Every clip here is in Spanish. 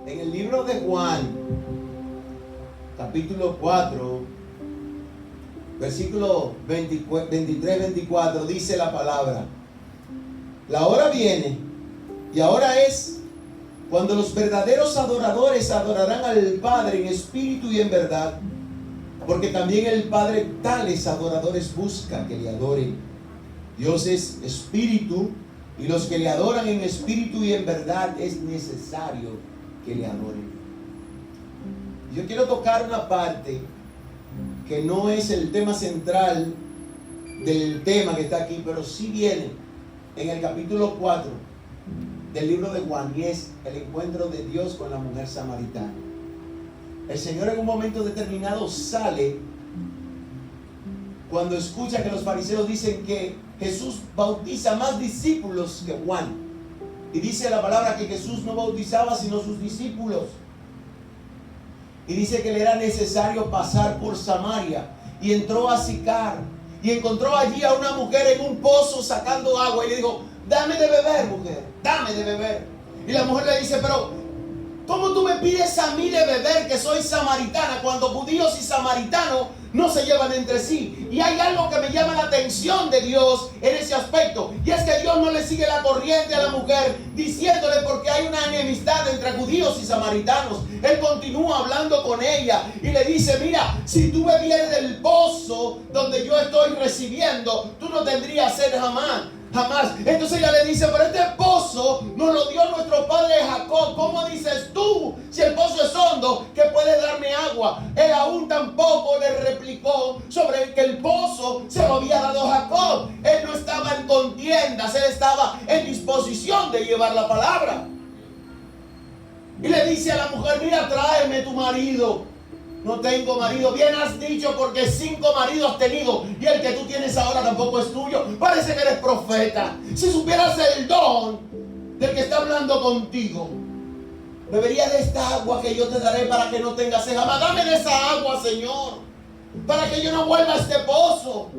En el libro de Juan, capítulo 4, versículo 23-24, dice la palabra: la hora viene, y ahora es, cuando los verdaderos adoradores adorarán al Padre en espíritu y en verdad, porque también el Padre tales adoradores busca que le adoren. Dios es espíritu, y los que le adoran en espíritu y en verdad es necesario que le adoren. Yo quiero tocar una parte que no es el tema central del tema que está aquí, pero sí viene en el capítulo 4 del libro de Juan, y es el encuentro de Dios con la mujer samaritana. El Señor en un momento determinado sale cuando escucha que los fariseos dicen que Jesús bautiza más discípulos que Juan. Y dice la palabra que Jesús no bautizaba sino sus discípulos. Y dice que le era necesario pasar por Samaria. Y entró a Sicar. Y encontró allí a una mujer en un pozo sacando agua. Y le dijo: dame de beber, mujer, dame de beber. Y la mujer le dice: pero ¿cómo tú me pides a mí de beber, que soy samaritana, cuando judíos y samaritanos no se llevan entre sí? Y hay algo que me llama la atención de Dios en ese aspecto, y es que Dios no le sigue la corriente a la mujer diciéndole porque hay una enemistad entre judíos y samaritanos. Él continúa hablando con ella y le dice: mira, si tú bebieras del pozo donde yo estoy recibiendo, tú no tendrías sed jamás. Entonces ella le dice: pero este pozo nos lo dio nuestro padre Jacob. ¿Cómo dices tú, si el pozo es hondo, que puedes darme agua? Él aún tampoco le replicó sobre que el pozo se lo había dado Jacob. Él no estaba en contiendas, él estaba en disposición de llevar la palabra. Y le dice a la mujer: mira, tráeme tu marido. No tengo marido. Bien has dicho, porque 5 maridos has tenido, y el que tú tienes ahora tampoco es tuyo. Parece que eres profeta. Si supieras el don del que está hablando contigo, bebería de esta agua que yo te daré para que no tengas sed jamás. Dame de esa agua, Señor, para que yo no vuelva a este pozo.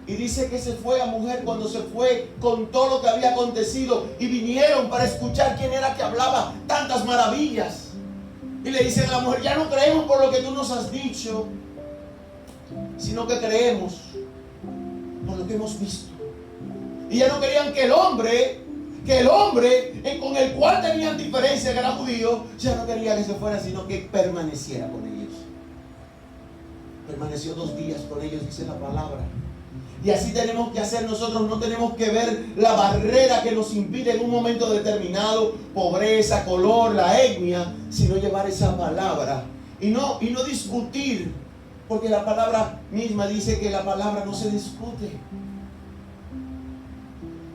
Y dice que se fue a mujer. Cuando se fue, contó lo que había acontecido, y vinieron para escuchar quién era que hablaba tantas maravillas. Y le dicen a la mujer: ya no creemos por lo que tú nos has dicho, sino que creemos por lo que hemos visto. Y ya no querían que el hombre con el cual tenían diferencia, que era judío, ya no quería que se fuera, sino que permaneciera con ellos. Permaneció 2 días con ellos, dice la palabra. Y así tenemos que hacer nosotros. No tenemos que ver la barrera que nos impide en un momento determinado, pobreza, color, la etnia, sino llevar esa palabra y no discutir, porque la palabra misma dice que la palabra no se discute.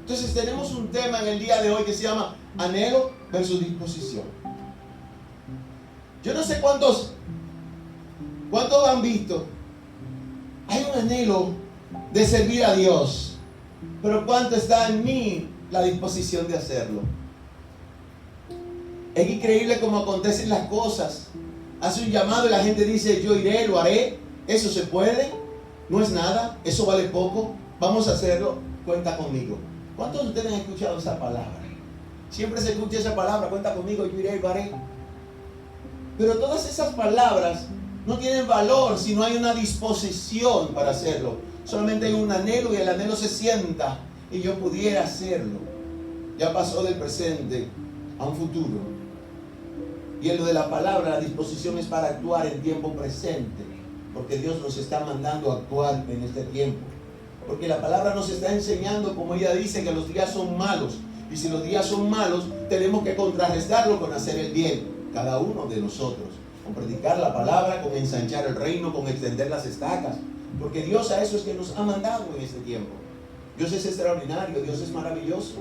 Entonces tenemos un tema en el día de hoy que se llama anhelo versus disposición. Yo no sé cuántos han visto. Hay un anhelo de servir a Dios, pero ¿cuánto está en mí la disposición de hacerlo? Es increíble cómo acontecen las cosas. Hace un llamado y la gente dice: yo iré, lo haré. Eso se puede, no es nada, eso vale poco, vamos a hacerlo, cuenta conmigo. ¿Cuántos de ustedes han escuchado esa palabra? Siempre se escucha esa palabra: cuenta conmigo, yo iré, lo haré. Pero todas esas palabras no tienen valor si no hay una disposición para hacerlo. Solamente hay un anhelo, y el anhelo se sienta y yo pudiera hacerlo. Ya pasó del presente a un futuro. Y en lo de la palabra, la disposición es para actuar en tiempo presente, porque Dios nos está mandando a actuar en este tiempo. Porque la palabra nos está enseñando, como ella dice, que los días son malos. Y si los días son malos, tenemos que contrarrestarlo con hacer el bien, cada uno de nosotros. Con predicar la palabra, con ensanchar el reino, con extender las estacas. Porque Dios a eso es que nos ha mandado en este tiempo. Dios es extraordinario, Dios es maravilloso.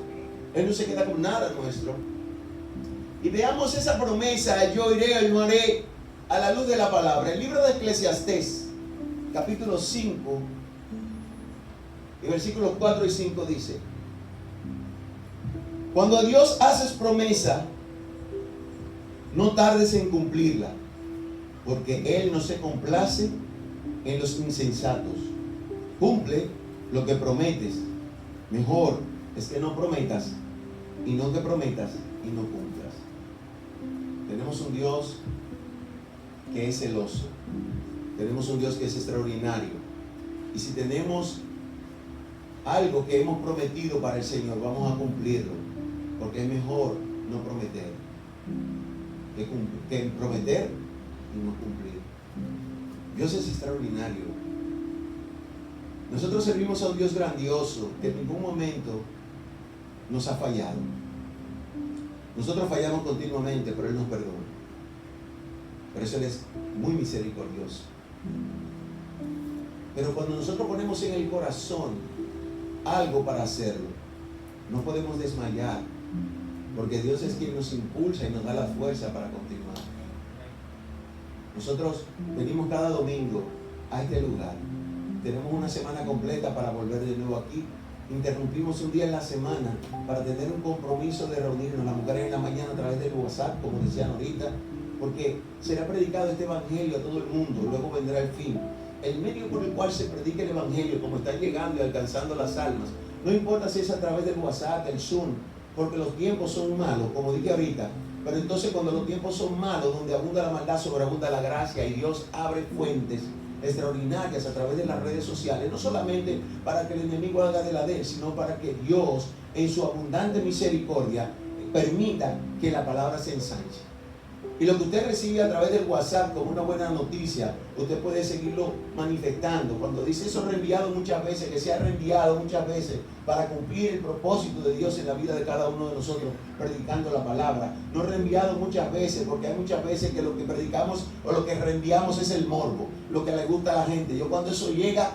Él no se queda con nada nuestro. Y veamos esa promesa: yo iré, yo haré, a la luz de la palabra. El libro de Eclesiastés, capítulo 5, y versículos 4 y 5 dice: cuando a Dios haces promesa, no tardes en cumplirla, porque Él no se complace en los insensatos. Cumple lo que prometes. Mejor es que no prometas y no que prometas y no cumplas. Tenemos un Dios que es celoso. Tenemos un Dios que es extraordinario. Y si tenemos algo que hemos prometido para el Señor, vamos a cumplirlo. Porque es mejor no prometer que prometer y no cumplir. Dios es extraordinario. Nosotros servimos a un Dios grandioso que en ningún momento nos ha fallado. Nosotros fallamos continuamente, pero Él nos perdona. Por eso Él es muy misericordioso. Pero cuando nosotros ponemos en el corazón algo para hacerlo, no podemos desmayar, porque Dios es quien nos impulsa y nos da la fuerza para continuar. Nosotros venimos cada domingo a este lugar. Tenemos una semana completa para volver de nuevo aquí. Interrumpimos un día en la semana para tener un compromiso de reunirnos las mujeres en la mañana a través del WhatsApp, como decían ahorita, porque será predicado este evangelio a todo el mundo, luego vendrá el fin. El medio por el cual se predica el evangelio, como están llegando y alcanzando las almas, no importa si es a través del WhatsApp, el Zoom, porque los tiempos son malos, como dije ahorita. Pero entonces cuando los tiempos son malos, donde abunda la maldad, sobreabunda la gracia, y Dios abre fuentes extraordinarias a través de las redes sociales, no solamente para que el enemigo haga de la de él, sino para que Dios, en su abundante misericordia, permita que la palabra se ensanche. Y lo que usted recibe a través del WhatsApp como una buena noticia, usted puede seguirlo manifestando. Cuando dice eso reenviado muchas veces, que se ha reenviado muchas veces para cumplir el propósito de Dios en la vida de cada uno de nosotros, predicando la palabra. No reenviado muchas veces, porque hay muchas veces que lo que predicamos o lo que reenviamos es el morbo, lo que le gusta a la gente. Yo cuando eso llega,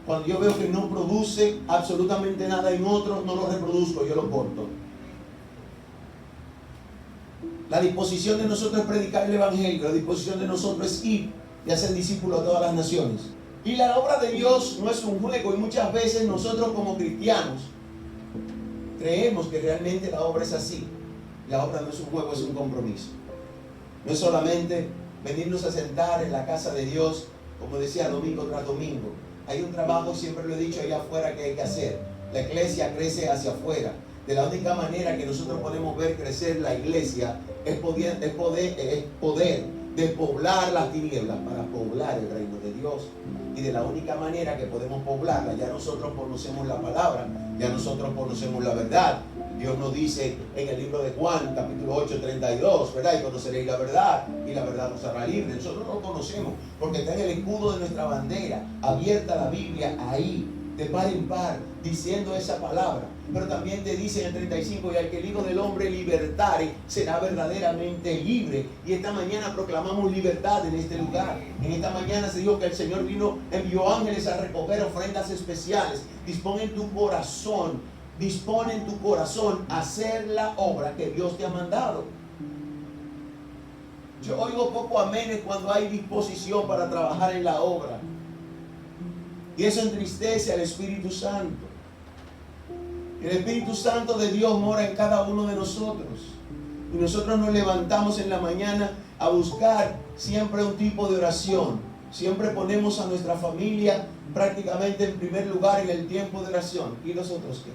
cuando yo veo que no produce absolutamente nada en otro, no lo reproduzco, yo lo corto. La disposición de nosotros es predicar el evangelio, la disposición de nosotros es ir y hacer discípulos a todas las naciones. Y la obra de Dios no es un juego, y muchas veces nosotros como cristianos creemos que realmente la obra es así. La obra no es un juego, es un compromiso. No es solamente venirnos a sentar en la casa de Dios, como decía, domingo tras domingo. Hay un trabajo, siempre lo he dicho, allá afuera que hay que hacer. La iglesia crece hacia afuera. De la única manera que nosotros podemos ver crecer la iglesia es poder despoblar las tinieblas para poblar el reino de Dios. Y de la única manera que podemos poblarla, ya nosotros conocemos la palabra, ya nosotros conocemos la verdad. Dios nos dice en el libro de Juan, capítulo 8, 32, ¿verdad? Y conoceréis la verdad, y la verdad nos hará libre. Nosotros lo conocemos porque está en el escudo de nuestra bandera, abierta la Biblia ahí, de par en par, diciendo esa palabra. Pero también te dice en el 35, y al que el Hijo del Hombre libertare, será verdaderamente libre. Y esta mañana proclamamos libertad en este lugar. En esta mañana se dijo que el Señor envió ángeles a recoger ofrendas especiales. Dispone en tu corazón a hacer la obra que Dios te ha mandado. Yo oigo poco amenes cuando hay disposición para trabajar en la obra. Y eso entristece al Espíritu Santo. El Espíritu Santo de Dios mora en cada uno de nosotros. Y nosotros nos levantamos en la mañana a buscar siempre un tipo de oración. Siempre ponemos a nuestra familia prácticamente en primer lugar en el tiempo de oración. ¿Y los otros qué?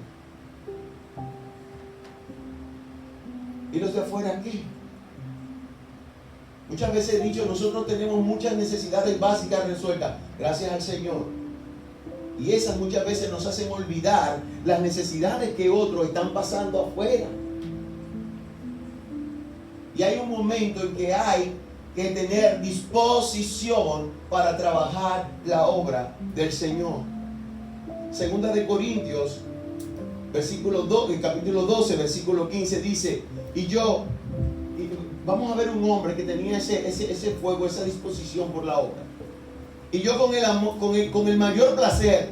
¿Y los de afuera qué? Muchas veces he dicho, nosotros tenemos muchas necesidades básicas resueltas, gracias al Señor. Y esas muchas veces nos hacen olvidar las necesidades que otros están pasando afuera. Y hay un momento en que hay que tener disposición para trabajar la obra del Señor. Segunda de Corintios, capítulo 12, versículo 15 dice, vamos a ver un hombre que tenía ese fuego, esa disposición por la obra. Y yo con el mayor placer,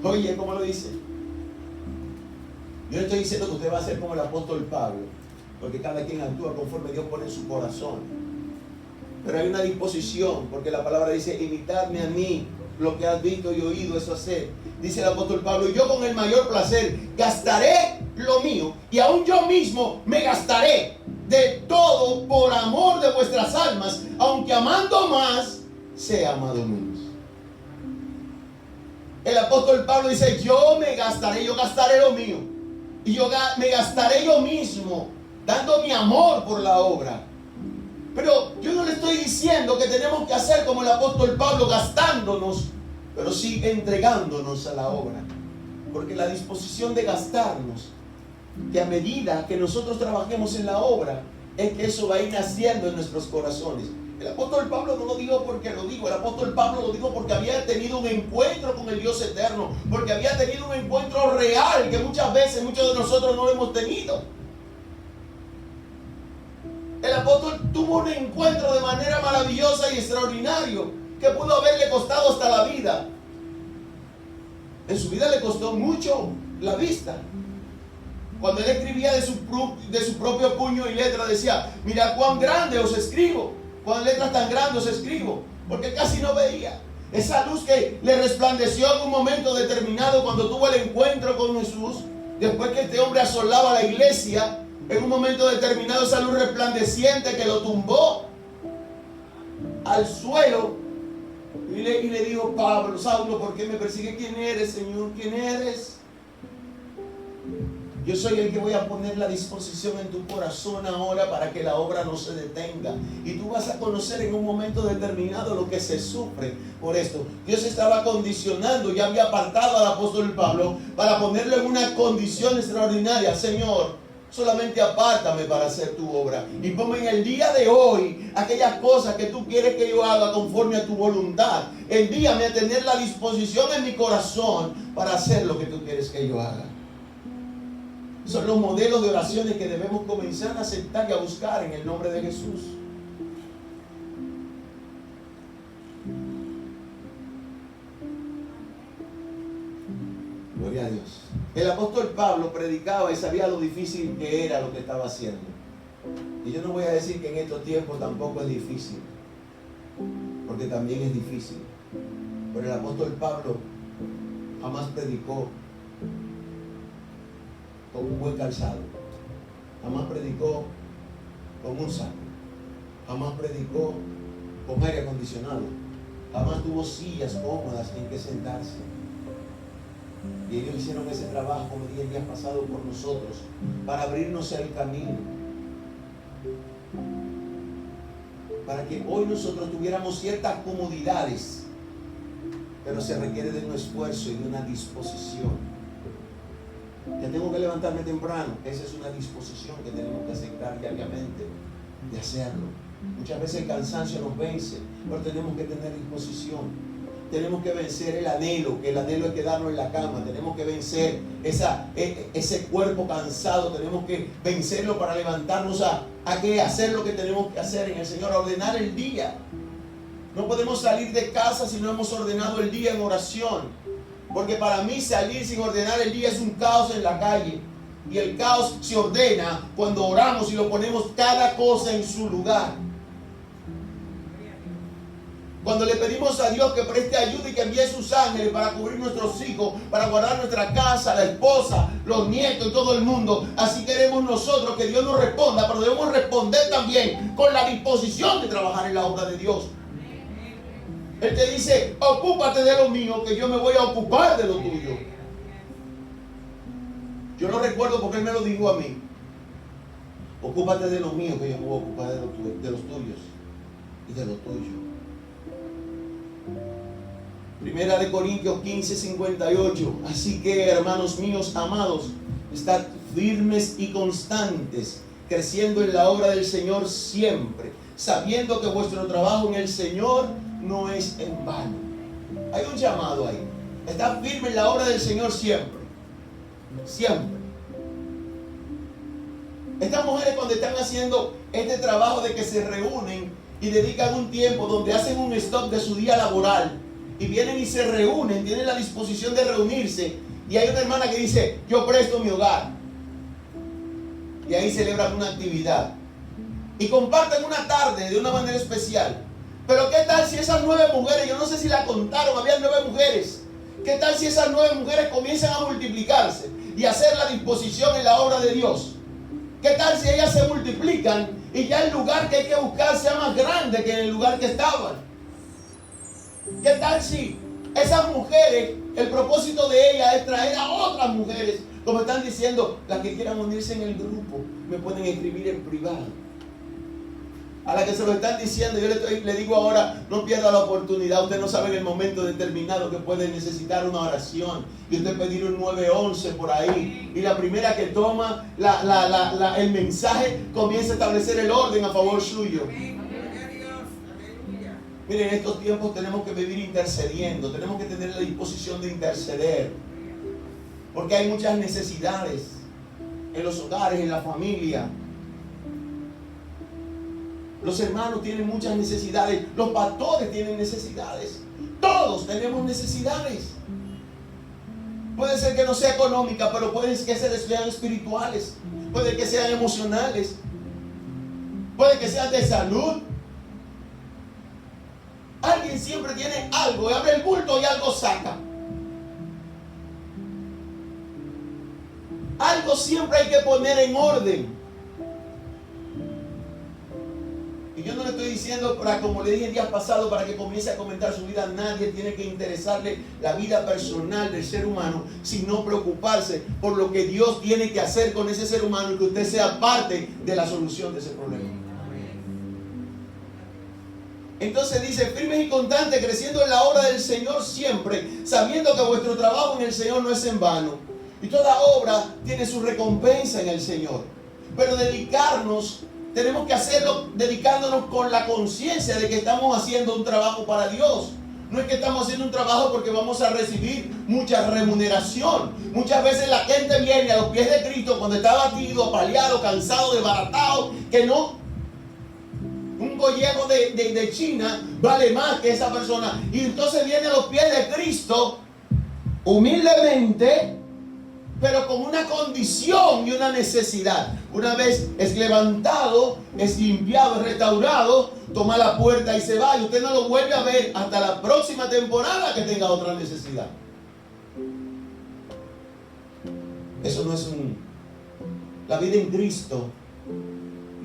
oye, ¿cómo lo dice? Yo no estoy diciendo que usted va a ser como el apóstol Pablo, porque cada quien actúa conforme Dios pone en su corazón. Pero hay una disposición, porque la palabra dice, imitadme a mí, lo que has visto y oído, eso hacer. Dice el apóstol Pablo, y yo con el mayor placer gastaré lo mío, y aún yo mismo me gastaré de todo por amor de vuestras almas, aunque amando más, sea amado menos. El apóstol Pablo dice, yo gastaré lo mío. Y yo me gastaré yo mismo, dando mi amor por la obra. Pero yo no le estoy diciendo que tenemos que hacer como el apóstol Pablo, gastándonos, pero sí entregándonos a la obra. Porque la disposición de gastarnos, que a medida que nosotros trabajemos en la obra, es que eso va a ir naciendo en nuestros corazones. El apóstol Pablo no lo dijo porque lo digo. El apóstol Pablo lo dijo porque había tenido un encuentro con el Dios eterno. Porque había tenido un encuentro real que muchas veces muchos de nosotros no lo hemos tenido. El apóstol tuvo un encuentro de manera maravillosa y extraordinario que pudo haberle costado hasta la vida. En su vida le costó mucho la vista. Cuando él escribía de su propio puño y letra, decía: mira cuán grande os escribo, cuán letras tan grandes os escribo, porque casi no veía. Esa luz que le resplandeció en un momento determinado cuando tuvo el encuentro con Jesús, después que este hombre asolaba la iglesia, en un momento determinado esa luz resplandeciente que lo tumbó al suelo y le dijo: Pablo, Saulo, ¿por qué me persigue? ¿Quién eres, Señor? ¿Quién eres? Yo soy el que voy a poner la disposición en tu corazón ahora para que la obra no se detenga. Y tú vas a conocer en un momento determinado lo que se sufre por esto. Dios estaba condicionando, ya había apartado al apóstol Pablo para ponerlo en una condición extraordinaria. Señor, solamente apártame para hacer tu obra. Y ponme en el día de hoy aquellas cosas que tú quieres que yo haga conforme a tu voluntad. Envíame a tener la disposición en mi corazón para hacer lo que tú quieres que yo haga. Son los modelos de oraciones que debemos comenzar a aceptar y a buscar en el nombre de Jesús. Gloria a Dios. El apóstol Pablo predicaba y sabía lo difícil que era lo que estaba haciendo. Y yo no voy a decir que en estos tiempos tampoco es difícil, porque también es difícil. Pero el apóstol Pablo jamás predicó con un buen calzado, jamás predicó con un saco, jamás predicó con aire acondicionado, jamás tuvo sillas cómodas en que sentarse. Y ellos hicieron ese trabajo, como dije, que han pasado por nosotros, para abrirnos el camino, para que hoy nosotros tuviéramos ciertas comodidades, pero se requiere de un esfuerzo y de una disposición. Que tengo que levantarme temprano, esa es una disposición que tenemos que aceptar diariamente de hacerlo. Muchas veces el cansancio nos vence, pero tenemos que tener disposición. Tenemos que vencer el anhelo, que el anhelo es quedarnos en la cama. Tenemos que vencer ese cuerpo cansado. Tenemos que vencerlo para levantarnos a hacer lo que tenemos que hacer en el Señor, a ordenar el día. No podemos salir de casa si no hemos ordenado el día en oración. Porque para mí salir sin ordenar el día es un caos en la calle. Y el caos se ordena cuando oramos y lo ponemos cada cosa en su lugar. Cuando le pedimos a Dios que preste ayuda y que envíe sus ángeles para cubrir nuestros hijos, para guardar nuestra casa, la esposa, los nietos y todo el mundo. Así queremos nosotros que Dios nos responda, pero debemos responder también con la disposición de trabajar en la obra de Dios. Él te dice: ocúpate de lo mío, que yo me voy a ocupar de lo tuyo. Yo lo recuerdo porque Él me lo dijo a mí: ocúpate de lo mío, que yo me voy a ocupar de los tuyos y de lo tuyo. Primera de Corintios 15:58. Así que, hermanos míos amados, estad firmes y constantes, creciendo en la obra del Señor siempre, sabiendo que vuestro trabajo en el Señor no es en vano. Hay un llamado ahí. Está firme en la obra del Señor siempre. Siempre. Estas mujeres, cuando están haciendo este trabajo de que se reúnen y dedican un tiempo donde hacen un stop de su día laboral y vienen y se reúnen, tienen la disposición de reunirse, y hay una hermana que dice: yo presto mi hogar, y ahí celebran una actividad y comparten una tarde de una manera especial. Pero ¿qué tal si esas 9 mujeres, yo no sé si la contaron, había 9 mujeres, qué tal si esas 9 mujeres comienzan a multiplicarse y a hacer la disposición en la obra de Dios? ¿Qué tal si ellas se multiplican y ya el lugar que hay que buscar sea más grande que en el lugar que estaban? ¿Qué tal si esas mujeres, el propósito de ellas es traer a otras mujeres Como están diciendo, las que quieran unirse en el grupo, me pueden escribir en privado. A la que se lo están diciendo, yo le digo ahora, no pierda la oportunidad. Usted no sabe en el momento determinado que puede necesitar una oración. Y usted pedir un 911 por ahí. Y la primera que toma el mensaje comienza a establecer el orden a favor suyo. Miren, en estos tiempos tenemos que vivir intercediendo. Tenemos que tener la disposición de interceder. Porque hay muchas necesidades en los hogares, en la familia. Los hermanos tienen muchas necesidades. Los pastores tienen necesidades. Todos tenemos necesidades. Puede ser que no sea económica, pero puede que sean espirituales. Puede que sean emocionales. Puede que sean de salud. Alguien siempre tiene algo. Y abre el bulto y algo saca. Algo siempre hay que poner en orden. Y yo no le estoy diciendo, como le dije el día pasado, para que comience a comentar su vida. Nadie tiene que interesarle la vida personal del ser humano, sino preocuparse por lo que Dios tiene que hacer con ese ser humano y que usted sea parte de la solución de ese problema. Entonces dice, firmes y constantes, creciendo en la obra del Señor siempre, sabiendo que vuestro trabajo en el Señor no es en vano. Y toda obra tiene su recompensa en el Señor. Pero tenemos que hacerlo dedicándonos con la conciencia de que estamos haciendo un trabajo para Dios. No es que estamos haciendo un trabajo porque vamos a recibir mucha remuneración. Muchas veces la gente viene a los pies de Cristo cuando está abatido, apaleado, cansado, desbaratado, que no... Un gollejo de China vale más que esa persona. Y entonces viene a los pies de Cristo humildemente, pero con una condición y una necesidad. Una vez es levantado, es limpiado, es restaurado, toma la puerta y se va. Y usted no lo vuelve a ver hasta la próxima temporada que tenga otra necesidad. Eso no es la vida en Cristo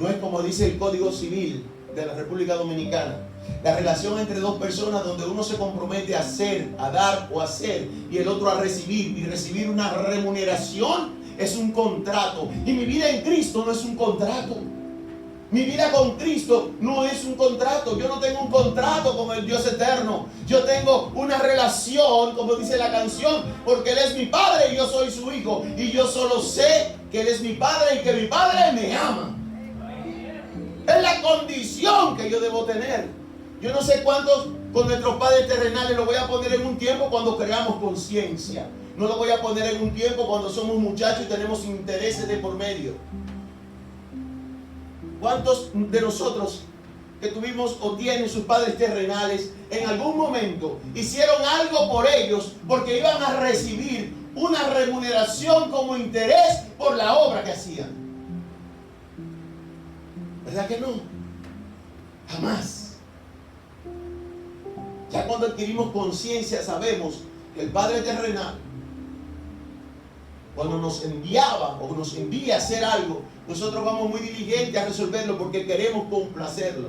no es como dice el Código Civil de la República Dominicana. La relación entre dos personas donde uno se compromete a hacer, a dar o a hacer, y el otro a recibir, y recibir una remuneración, es un contrato. Y mi vida en Cristo no es un contrato. Mi vida con Cristo no es un contrato. Yo no tengo un contrato con el Dios eterno. Yo tengo una relación, como dice la canción, porque Él es mi Padre y yo soy su Hijo. Y yo solo sé que Él es mi Padre y que mi Padre me ama. Es la condición que yo debo tener. Yo no sé cuántos con nuestros padres terrenales lo voy a poner en un tiempo cuando creamos conciencia. No lo voy a poner en un tiempo cuando somos muchachos y tenemos intereses de por medio. ¿Cuántos de nosotros que tuvimos o tienen sus padres terrenales en algún momento hicieron algo por ellos porque iban a recibir una remuneración como interés por la obra que hacían? ¿Verdad que no? Jamás. Ya cuando adquirimos conciencia sabemos que el Padre terrenal, cuando nos enviaba o nos envía a hacer algo, nosotros vamos muy diligentes a resolverlo porque queremos complacerlo.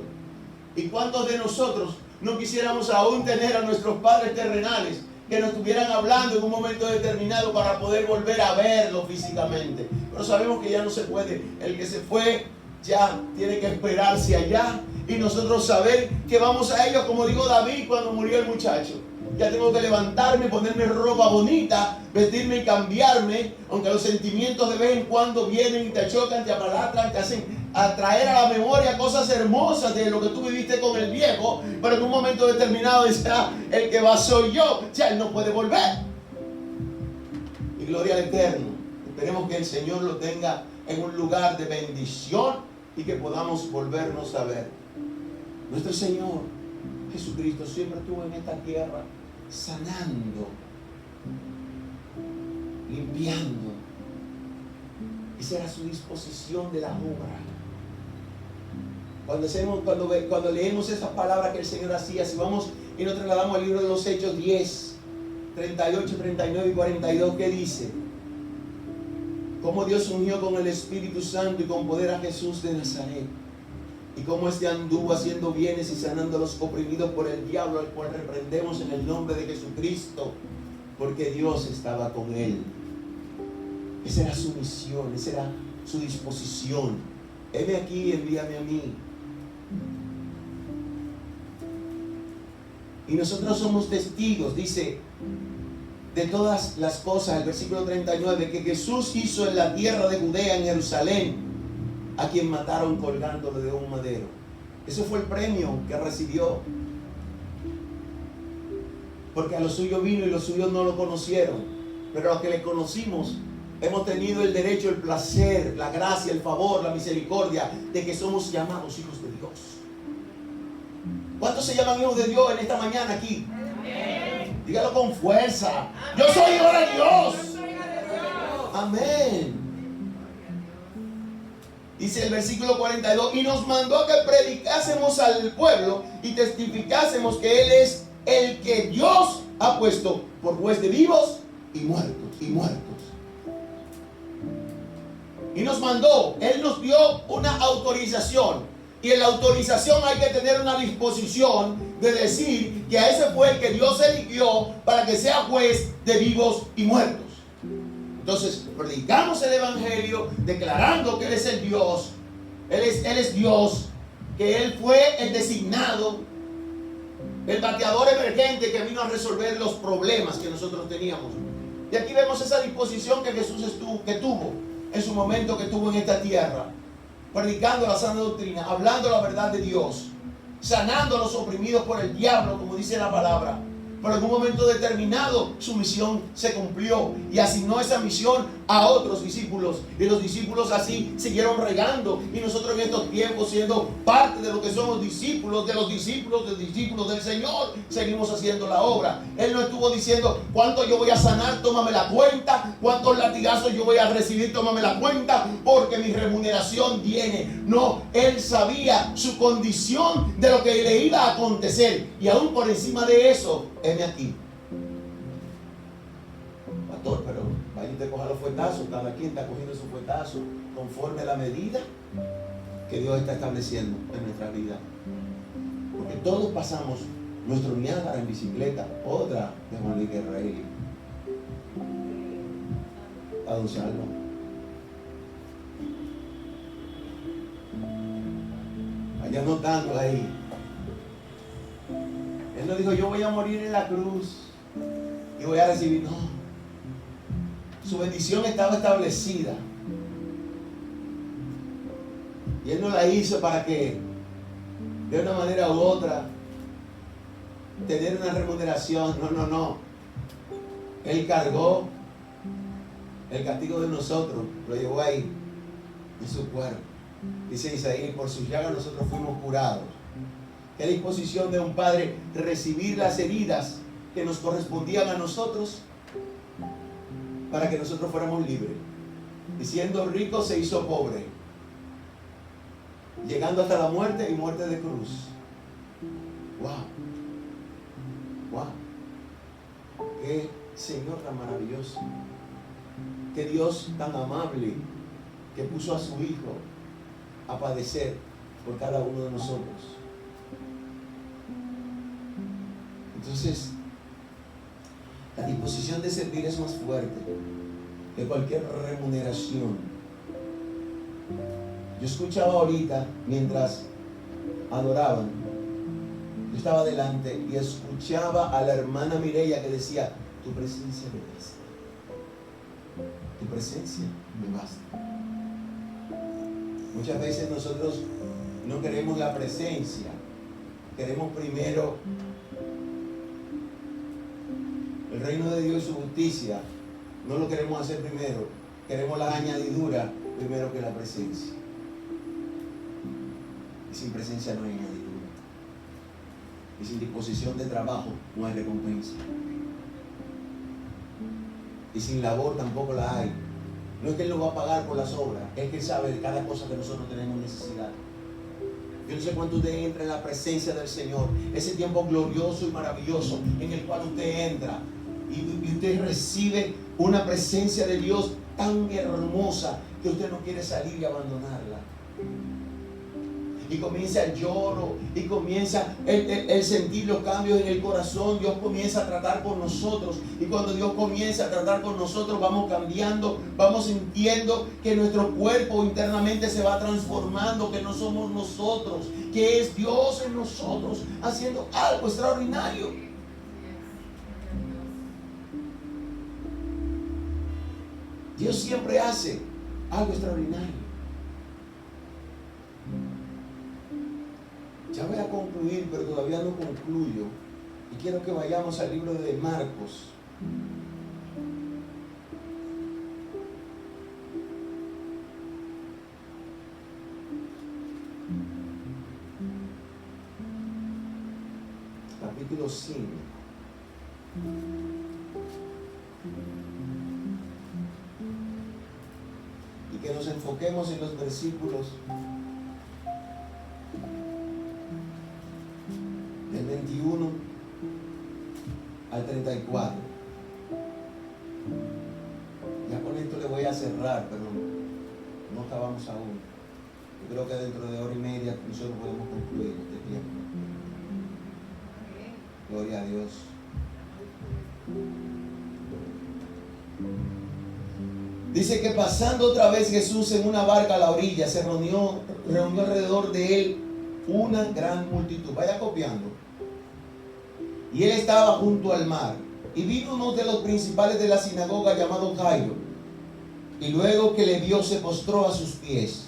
¿Y cuántos de nosotros no quisiéramos aún tener a nuestros padres terrenales que nos estuvieran hablando en un momento determinado para poder volver a verlo físicamente? Pero sabemos que ya no se puede. El que se fue ya tiene que esperarse allá y nosotros saber que vamos a ellos, como dijo David cuando murió el muchacho. Ya tengo que levantarme, ponerme ropa bonita, vestirme y cambiarme, aunque los sentimientos de vez en cuando vienen y te chocan, te apalatran, te hacen atraer a la memoria cosas hermosas de lo que tú viviste con el viejo, pero en un momento determinado dice, el que va soy yo, ya él no puede volver. Y gloria al Eterno. Esperemos que el Señor lo tenga en un lugar de bendición y que podamos volvernos a ver. Nuestro Señor Jesucristo siempre estuvo en esta tierra sanando, limpiando. Esa era su disposición de la obra. Cuando leemos esas palabras que el Señor hacía, si vamos y nos trasladamos al libro de los Hechos 10, 38, 39 y 42, ¿qué dice? Cómo Dios ungió con el Espíritu Santo y con poder a Jesús de Nazaret. Y cómo este anduvo haciendo bienes y sanando a los oprimidos por el diablo, al cual reprendemos en el nombre de Jesucristo, porque Dios estaba con él. Esa era su misión, esa era su disposición. Heme aquí, envíame a mí. Y nosotros somos testigos, dice, de todas las cosas, el versículo 39, que Jesús hizo en la tierra de Judea, en Jerusalén, a quien mataron colgándolo de un madero. Ese fue el premio que recibió. Porque a los suyos vino y los suyos no lo conocieron. Pero a los que le conocimos, hemos tenido el derecho, el placer, la gracia, el favor, la misericordia de que somos llamados hijos de Dios. ¿Cuántos se llaman hijos de Dios en esta mañana aquí? Amén. Dígalo con fuerza. Yo soy hijo de Dios. Amén. Dice el versículo 42, y nos mandó que predicásemos al pueblo y testificásemos que Él es el que Dios ha puesto por juez de vivos y muertos, y muertos. Y nos mandó, Él nos dio una autorización. Y en la autorización hay que tener una disposición de decir que a ese fue el que Dios eligió para que sea juez de vivos y muertos. Entonces, predicamos el Evangelio declarando que Él es el Dios. Él es Dios, que Él fue el designado, el bateador emergente que vino a resolver los problemas que nosotros teníamos. Y aquí vemos esa disposición que Jesús tuvo en su momento que tuvo en esta tierra, predicando la sana doctrina, hablando la verdad de Dios, sanando a los oprimidos por el diablo, como dice la palabra. Pero en un momento determinado su misión se cumplió y asignó esa misión a otros discípulos. Y los discípulos así siguieron regando. Y nosotros en estos tiempos, siendo parte de lo que somos discípulos, de los discípulos del Señor, seguimos haciendo la obra. Él no estuvo diciendo cuánto yo voy a sanar, tómame la cuenta, cuántos latigazos yo voy a recibir, tómame la cuenta, porque mi remuneración viene. No, Él sabía su condición de lo que le iba a acontecer. Y aún por encima de eso, heme aquí. Pastor, pero vaya usted coja los fuetazos. Cada quien está cogiendo su fuetazo conforme a la medida que Dios está estableciendo en nuestra vida. Porque todos pasamos nuestro Niágara en bicicleta. Otra de Juan Luis Guerrero. A Don Salvo. Allá anotando ahí. Él no dijo, yo voy a morir en la cruz y voy a recibir. No. Su bendición estaba establecida. Y Él no la hizo para que, de una manera u otra, tener una remuneración. No. Él cargó el castigo de nosotros, lo llevó ahí, en su cuerpo. Dice Isaías, por sus llagas nosotros fuimos curados. Qué disposición de un padre recibir las heridas que nos correspondían a nosotros para que nosotros fuéramos libres. Y siendo rico se hizo pobre, llegando hasta la muerte y muerte de cruz. Wow. Qué Señor tan maravilloso. Qué Dios tan amable que puso a su Hijo a padecer por cada uno de nosotros. Entonces, la disposición de servir es más fuerte que cualquier remuneración. Yo escuchaba ahorita, mientras adoraban, yo estaba delante y escuchaba a la hermana Mireya que decía, tu presencia me basta. Tu presencia me basta. Muchas veces nosotros no queremos la presencia, queremos primero el reino de Dios y su justicia. No lo queremos hacer primero, queremos la añadidura primero que la presencia. Y sin presencia no hay añadidura. Y sin disposición de trabajo no hay recompensa. Y sin labor tampoco la hay. No es que Él nos va a pagar por las obras, es que Él sabe de cada cosa que nosotros tenemos necesidad. Yo no sé cuánto usted entra en la presencia del Señor, ese tiempo glorioso y maravilloso en el cual usted entra y usted recibe una presencia de Dios tan hermosa que usted no quiere salir y abandonarla. y comienza el lloro y comienza el sentir los cambios en el corazón. Dios comienza a tratar con nosotros, y cuando Dios comienza a tratar con nosotros vamos cambiando, vamos sintiendo que nuestro cuerpo internamente se va transformando, que no somos nosotros, que es Dios en nosotros haciendo algo extraordinario. Dios siempre hace algo extraordinario. Ya voy a concluir, pero todavía no concluyo. Y quiero que vayamos al libro de Marcos. Capítulo 5. Y que nos enfoquemos en los versículos del 21 al 34. Ya con esto le voy a cerrar, pero no acabamos aún. Yo creo que dentro de hora y media nosotros podemos concluir este tiempo. Gloria a Dios. Dice que pasando otra vez Jesús en una barca a la orilla, se reunió alrededor de él una gran multitud. Vaya copiando. Y él estaba junto al mar. Y vino uno de los principales de la sinagoga llamado Jairo. Y luego que le vio se postró a sus pies.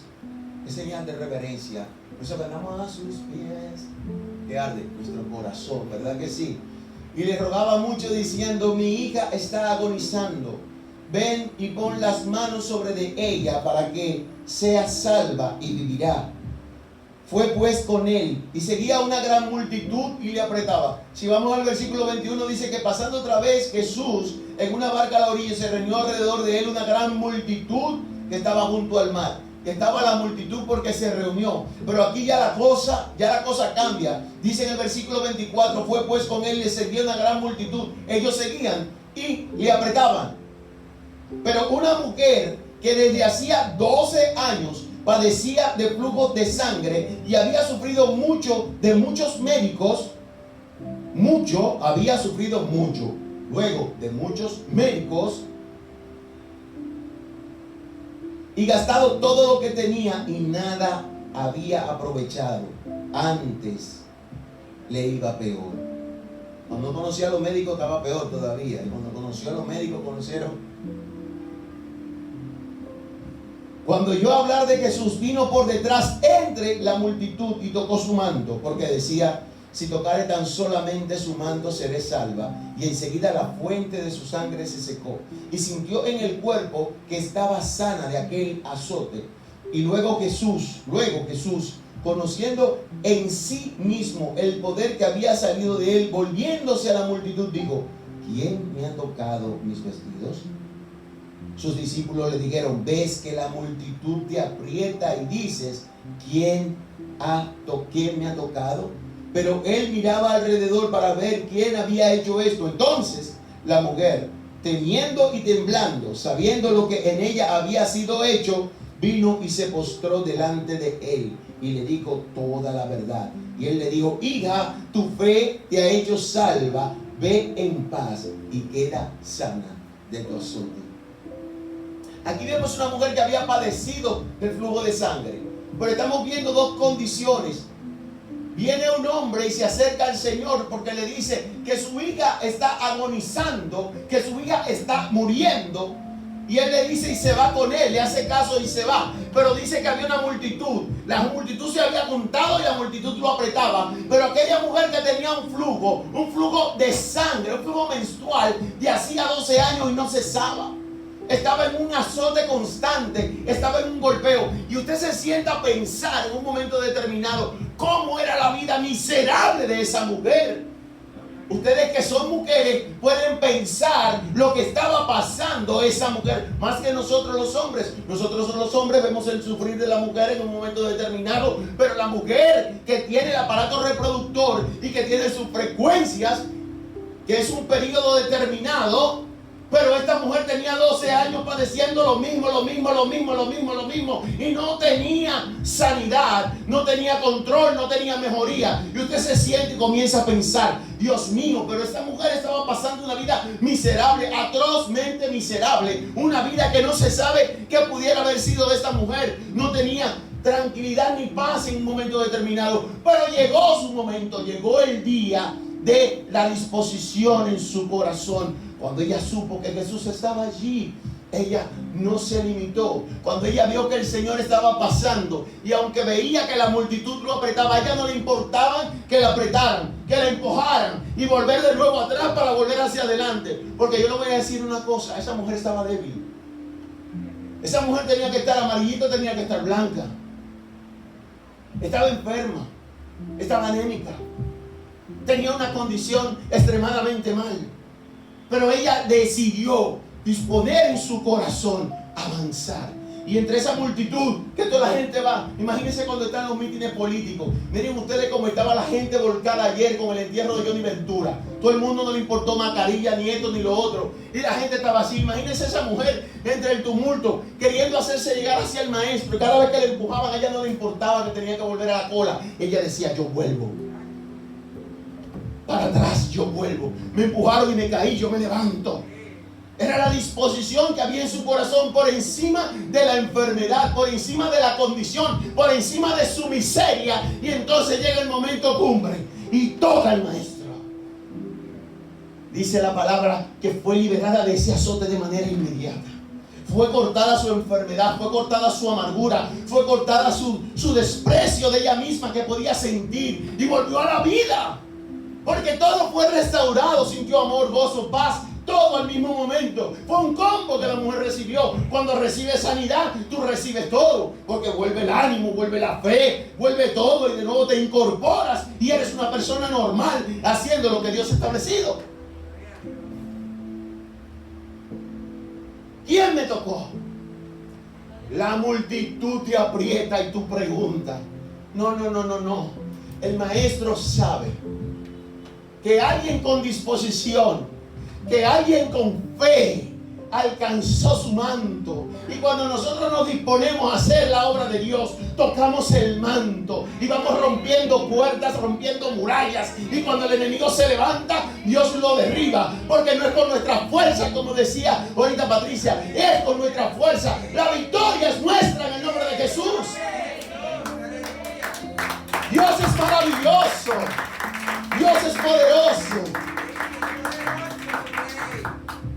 Es señal de reverencia. Nos abandonamos a sus pies. Que arde nuestro corazón, ¿verdad que sí? Y le rogaba mucho diciendo: mi hija está agonizando. Ven y pon las manos sobre de ella para que sea salva y vivirá. Fue pues con él y seguía una gran multitud y le apretaba. Si vamos al versículo 21, dice que pasando otra vez Jesús en una barca a la orilla, se reunió alrededor de él una gran multitud que estaba junto al mar. Que estaba la multitud porque se reunió. Pero aquí ya la cosa cambia. Dice en el versículo 24: fue pues con él y le seguía una gran multitud. Ellos seguían y le apretaban. Pero una mujer que desde hacía 12 años padecía de flujo de sangre y había sufrido mucho de muchos médicos, luego de muchos médicos, y gastado todo lo que tenía y nada había aprovechado, antes le iba peor. Cuando no conocía a los médicos estaba peor todavía, y cuando conoció a los médicos Cuando oyó hablar de Jesús, vino por detrás entre la multitud y tocó su manto, porque decía: si tocare tan solamente su manto, seré salva. Y enseguida la fuente de su sangre se secó, y sintió en el cuerpo que estaba sana de aquel azote. Y luego Jesús, conociendo en sí mismo el poder que había salido de él, volviéndose a la multitud, dijo: ¿quién me ha tocado mis vestidos? Sus discípulos le dijeron: ves que la multitud te aprieta y dices: ¿quién me ha tocado? Pero él miraba alrededor para ver quién había hecho esto. Entonces la mujer, temiendo y temblando, sabiendo lo que en ella había sido hecho, vino y se postró delante de él y le dijo toda la verdad. Y él le dijo: hija, tu fe te ha hecho salva, ve en paz y queda sana de tu azote. Aquí vemos una mujer que había padecido del flujo de sangre, pero estamos viendo dos condiciones. Viene un hombre y se acerca al Señor porque le dice que su hija está agonizando, que su hija está muriendo. Y él le dice y se va con él, le hace caso y se va. Pero dice que había una multitud. La multitud se había juntado y la multitud lo apretaba. Pero aquella mujer que tenía un flujo de sangre, un flujo menstrual de hacía 12 años y no cesaba. Estaba en un azote constante, estaba en un golpeo. Y usted se sienta a pensar en un momento determinado cómo era la vida miserable de esa mujer. Ustedes que son mujeres pueden pensar lo que estaba pasando esa mujer, más que nosotros los hombres. Nosotros los hombres vemos el sufrir de la mujer en un momento determinado, pero la mujer que tiene el aparato reproductor y que tiene sus frecuencias, que es un periodo determinado, Pero esta mujer tenía 12 años padeciendo lo mismo, y no tenía sanidad, no tenía control, no tenía mejoría. Y usted se siente y comienza a pensar, Dios mío, pero esta mujer estaba pasando una vida miserable, atrozmente miserable, una vida que no se sabe qué pudiera haber sido de esta mujer. No tenía tranquilidad ni paz en un momento determinado, pero llegó su momento, llegó el día de la disposición en su corazón. Cuando ella supo que Jesús estaba allí, ella no se limitó. Cuando ella vio que el Señor estaba pasando, y aunque veía que la multitud lo apretaba, a ella no le importaba que la apretaran, que la empujaran y volver de nuevo atrás para volver hacia adelante. Porque yo le voy a decir una cosa, esa mujer estaba débil. Esa mujer tenía que estar amarillita, tenía que estar blanca. Estaba enferma, estaba anémica, tenía una condición extremadamente mal. Pero ella decidió disponer en su corazón avanzar. Y entre esa multitud que toda la gente va, imagínense cuando están los mítines políticos. Miren ustedes cómo estaba la gente volcada ayer con el entierro de Johnny Ventura. Todo el mundo no le importó mascarilla, ni esto ni lo otro. Y la gente estaba así. Imagínense esa mujer entre el tumulto, queriendo hacerse llegar hacia el maestro. Y cada vez que le empujaban, a ella no le importaba que tenía que volver a la cola. Ella decía, yo vuelvo. Para atrás, yo vuelvo. Me empujaron y me caí, yo me levanto. Era la disposición que había en su corazón por encima de la enfermedad, por encima de la condición, por encima de su miseria. Y entonces llega el momento cumbre y toca el maestro. Dice la palabra que fue liberada de ese azote de manera inmediata. Fue cortada su enfermedad, fue cortada su amargura, fue cortada su desprecio de ella misma que podía sentir, y volvió a la vida. Porque todo fue restaurado, sintió amor, gozo, paz, todo al mismo momento. Fue un combo que la mujer recibió. Cuando recibes sanidad, tú recibes todo. Porque vuelve el ánimo, vuelve la fe, vuelve todo, y de nuevo te incorporas y eres una persona normal haciendo lo que Dios ha establecido. ¿Quién me tocó? La multitud te aprieta y tú preguntas. No. El maestro sabe que alguien con disposición, que alguien con fe alcanzó su manto. Y cuando nosotros nos disponemos a hacer la obra de Dios, tocamos el manto y vamos rompiendo puertas, rompiendo murallas. Y cuando el enemigo se levanta, Dios lo derriba. Porque no es con nuestra fuerza, como decía ahorita Patricia, es con nuestra fuerza. La victoria es nuestra en el nombre de Jesús. Dios es maravilloso. Dios es poderoso.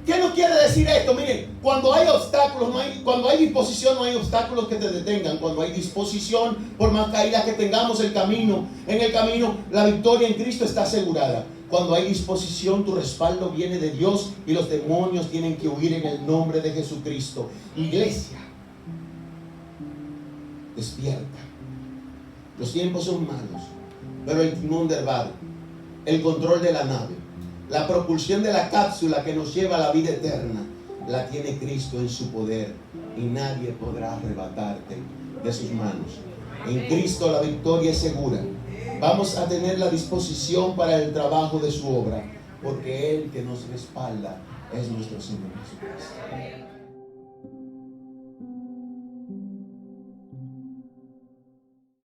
¿Qué nos quiere decir esto? Miren, cuando hay obstáculos, cuando hay disposición, no hay obstáculos que te detengan. Cuando hay disposición, por más caídas que tengamos en el camino, la victoria en Cristo está asegurada. Cuando hay disposición, tu respaldo viene de Dios y los demonios tienen que huir en el nombre de Jesucristo. Iglesia, despierta. Los tiempos son malos, pero el timón del barco, el control de la nave, la propulsión de la cápsula que nos lleva a la vida eterna, la tiene Cristo en su poder y nadie podrá arrebatarte de sus manos. En Cristo la victoria es segura. Vamos a tener la disposición para el trabajo de su obra, porque Él que nos respalda es nuestro Señor Jesucristo.